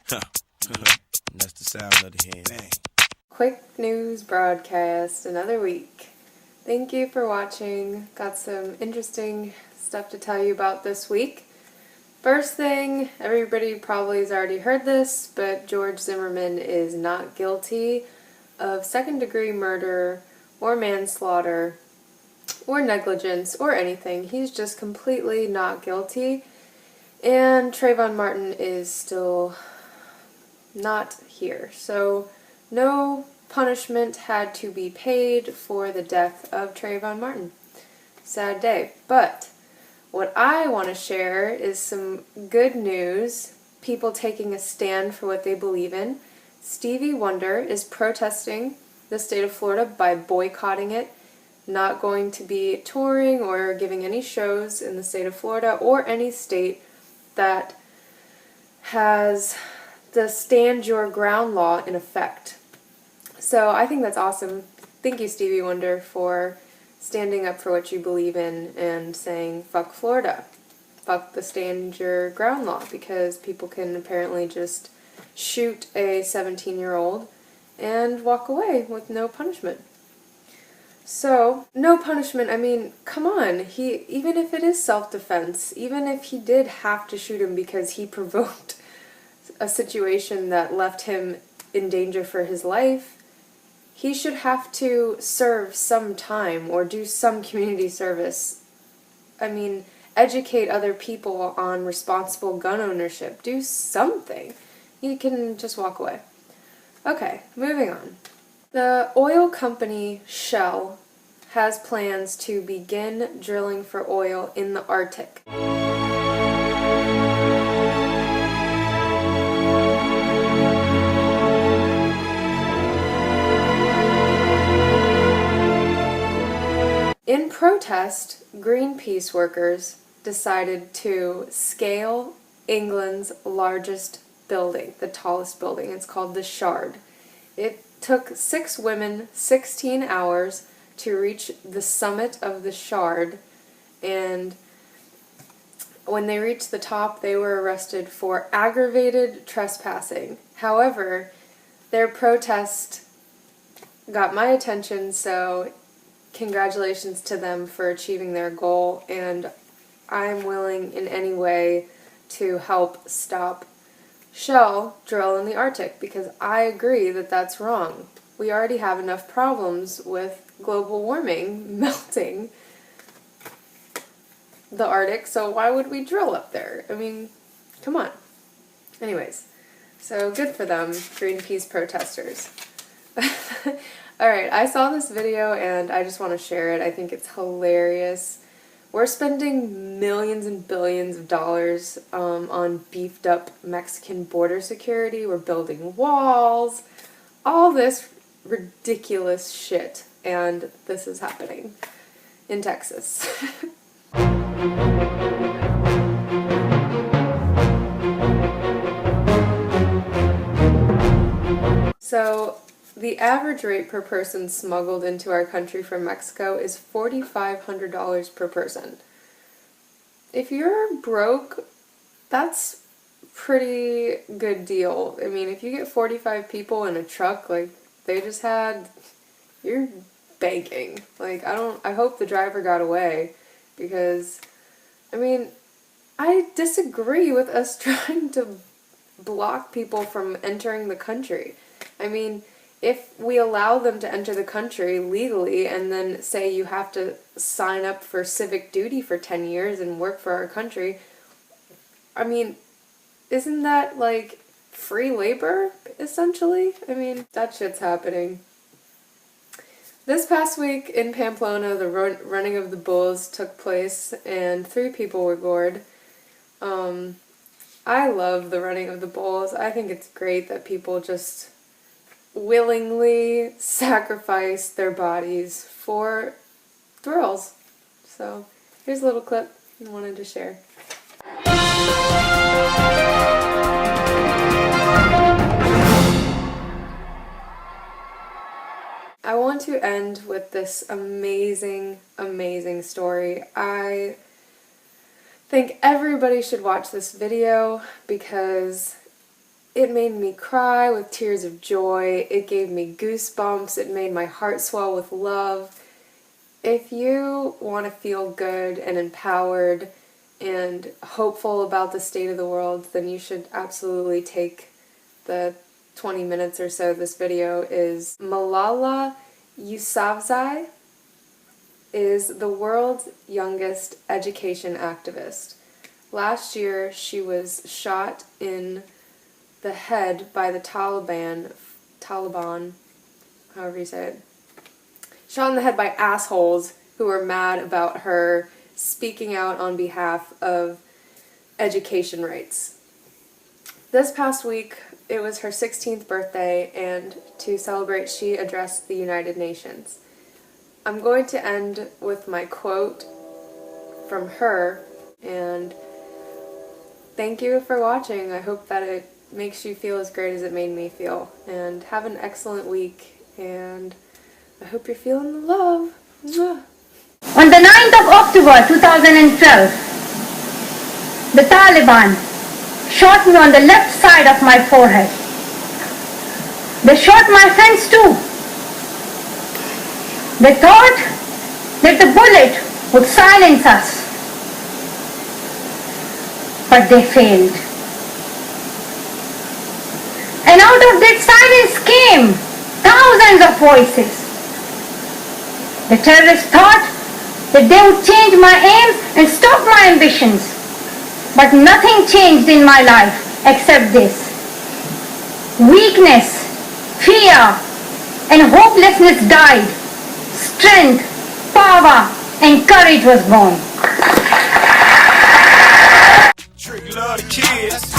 That's the sound of the hand. Bang. Quick news broadcast, another week. Thank you for watching. Got some interesting stuff to tell you about this week. First thing, everybody probably has already heard this, but George Zimmerman is not guilty of second-degree murder or manslaughter or negligence or anything. He's just completely not guilty. And Trayvon Martin is still not here. So no punishment had to be paid for the death of Trayvon Martin. Sad day. But what I want to share is some good news, people taking a stand for what they believe in. Stevie Wonder is protesting the state of Florida by boycotting it, not going to be touring or giving any shows in the state of Florida or any state that has the Stand Your Ground law in effect. So I think that's awesome. Thank you, Stevie Wonder, for standing up for what you believe in and saying, fuck Florida. Fuck the Stand Your Ground law, because people can apparently just shoot a 17-year-old and walk away with no punishment. So, no punishment, I mean, come on, even if it is self-defense, even if he did have to shoot him because he provoked a situation that left him in danger for his life, he should have to serve some time or do some community service. I mean, educate other people on responsible gun ownership. Do something. He can just walk away. Okay, moving on. The oil company Shell has plans to begin drilling for oil in the Arctic. In protest, Greenpeace workers decided to scale England's largest building, the tallest building. It's called the Shard. It took 6 women 16 hours to reach the summit of the Shard, and when they reached the top, they were arrested for aggravated trespassing. However, their protest got my attention, so congratulations to them for achieving their goal, and I'm willing in any way to help stop Shell drill in the Arctic, because I agree that that's wrong. We already have enough problems with global warming melting the Arctic, so why would we drill up there? I mean, come on. Anyways, so good for them, Greenpeace protesters. Alright, I saw this video and I just want to share it. I think it's hilarious. We're spending millions and billions of dollars on beefed up Mexican border security. We're building walls, all this ridiculous shit, and this is happening in Texas. So, the average rate per person smuggled into our country from Mexico is $4,500 per person. If you're broke, that's pretty good deal. I mean, if you get 45 people in a truck like they just had, you're banking. Like, I hope the driver got away, because, I mean, I disagree with us trying to block people from entering the country. I mean, if we allow them to enter the country legally and then say you have to sign up for civic duty for 10 years and work for our country, I mean, isn't that like free labor, essentially? I mean, that shit's happening. This past week in Pamplona, the running of the bulls took place and 3 people were gored. I love the running of the bulls. I think it's great that people just willingly sacrifice their bodies for thrills. So here's a little clip I wanted to share. I want to end with this amazing, amazing story. I think everybody should watch this video because It made me cry with tears of joy. It gave me goosebumps. It made my heart swell with love. If you want to feel good and empowered and hopeful about the state of the world, then you should absolutely take the 20 minutes or so this video is. Malala Yousafzai is the world's youngest education activist. Last year, she was shot in the head by the Taliban, however you say it. Shot in the head by assholes who were mad about her speaking out on behalf of education rights. This past week, it was her 16th birthday, and to celebrate, she addressed the United Nations. I'm going to end with my quote from her, and thank you for watching. I hope that it makes you feel as great as it made me feel. And have an excellent week, and I hope you're feeling the love. Mwah. On the 9th of October 2012, the Taliban shot me on the left side of my forehead. They shot my friends too. They thought that the bullet would silence us, but they failed. And out of that silence came thousands of voices. The terrorists thought that they would change my aim and stop my ambitions. But nothing changed in my life except this. Weakness, fear, and hopelessness died. Strength, power, and courage was born. Trick love the kids.